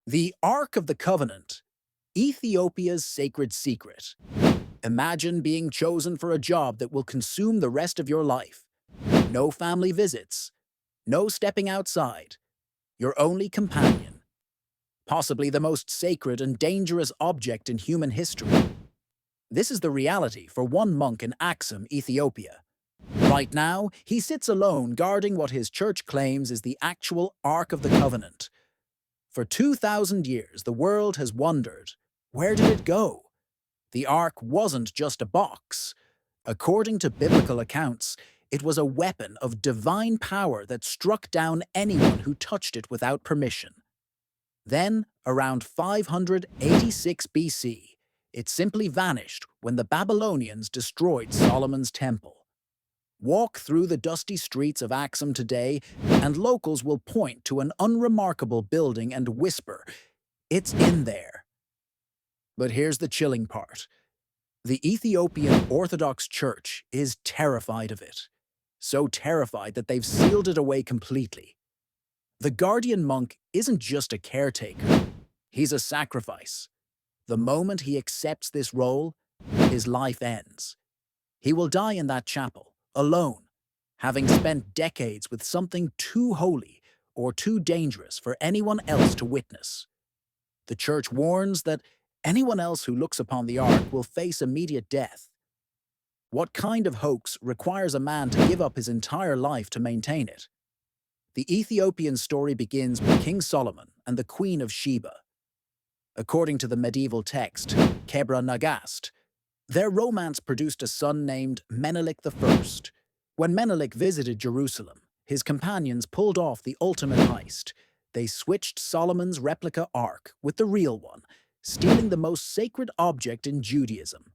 The Ark of the Covenant, Ethiopia's sacred secret. Imagine being chosen for a job that will consume the rest of your life. No family visits, no stepping outside, your only companion. Possibly the most sacred and dangerous object in human history. This is the reality for one monk in Axum, Ethiopia. Right now, he sits alone guarding what his church claims is the actual Ark of the Covenant. For 2,000 years, the world has wondered, where did it go? The Ark wasn't just a box. According to biblical accounts, it was a weapon of divine power that struck down anyone who touched it without permission. Then, around 586 BC, it simply vanished when the Babylonians destroyed Solomon's temple. Walk through the dusty streets of Axum today, and locals will point to an unremarkable building and whisper, "It's in there." But here's the chilling part. The Ethiopian Orthodox Church is terrified of it. So terrified that they've sealed it away completely. The guardian monk isn't just a caretaker. He's a sacrifice. The moment he accepts this role, his life ends. He will die in that chapel, alone, having spent decades with something too holy or too dangerous for anyone else to witness. The church warns that anyone else who looks upon the ark will face immediate death. What kind of hoax requires a man to give up his entire life to maintain it? The Ethiopian story begins with King Solomon and the Queen of Sheba. According to the medieval text, Kebra Nagast, their romance produced a son named Menelik I. When Menelik visited Jerusalem, his companions pulled off the ultimate heist. They switched Solomon's replica ark with the real one, stealing the most sacred object in Judaism.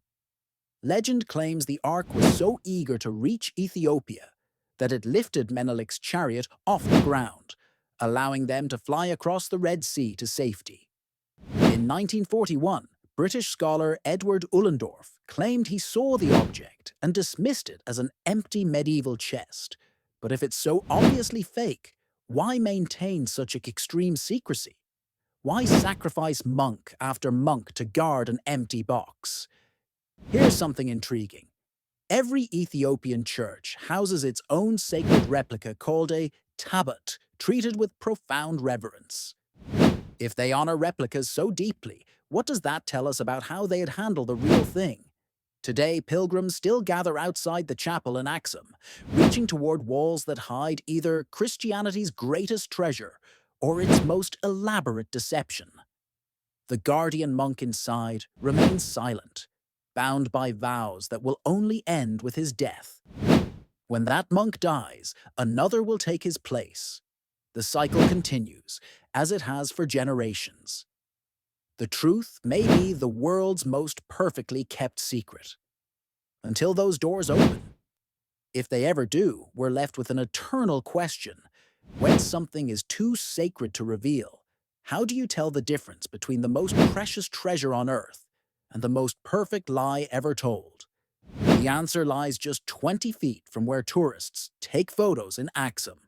Legend claims the ark was so eager to reach Ethiopia that it lifted Menelik's chariot off the ground, allowing them to fly across the Red Sea to safety. In 1941, British scholar Edward Ullendorf claimed he saw the object and dismissed it as an empty medieval chest. But if it's so obviously fake, why maintain such extreme secrecy? Why sacrifice monk after monk to guard an empty box? Here's something intriguing. Every Ethiopian church houses its own sacred replica called a tabut, treated with profound reverence. If they honor replicas so deeply, what does that tell us about how they'd handle the real thing? Today, pilgrims still gather outside the chapel in Axum, reaching toward walls that hide either Christianity's greatest treasure or its most elaborate deception. The guardian monk inside remains silent, bound by vows that will only end with his death. When that monk dies, another will take his place. The cycle continues, as it has for generations. The truth may be the world's most perfectly kept secret. Until those doors open. If they ever do, we're left with an eternal question. When something is too sacred to reveal, how do you tell the difference between the most precious treasure on earth and the most perfect lie ever told? The answer lies just 20 feet from where tourists take photos in Axum.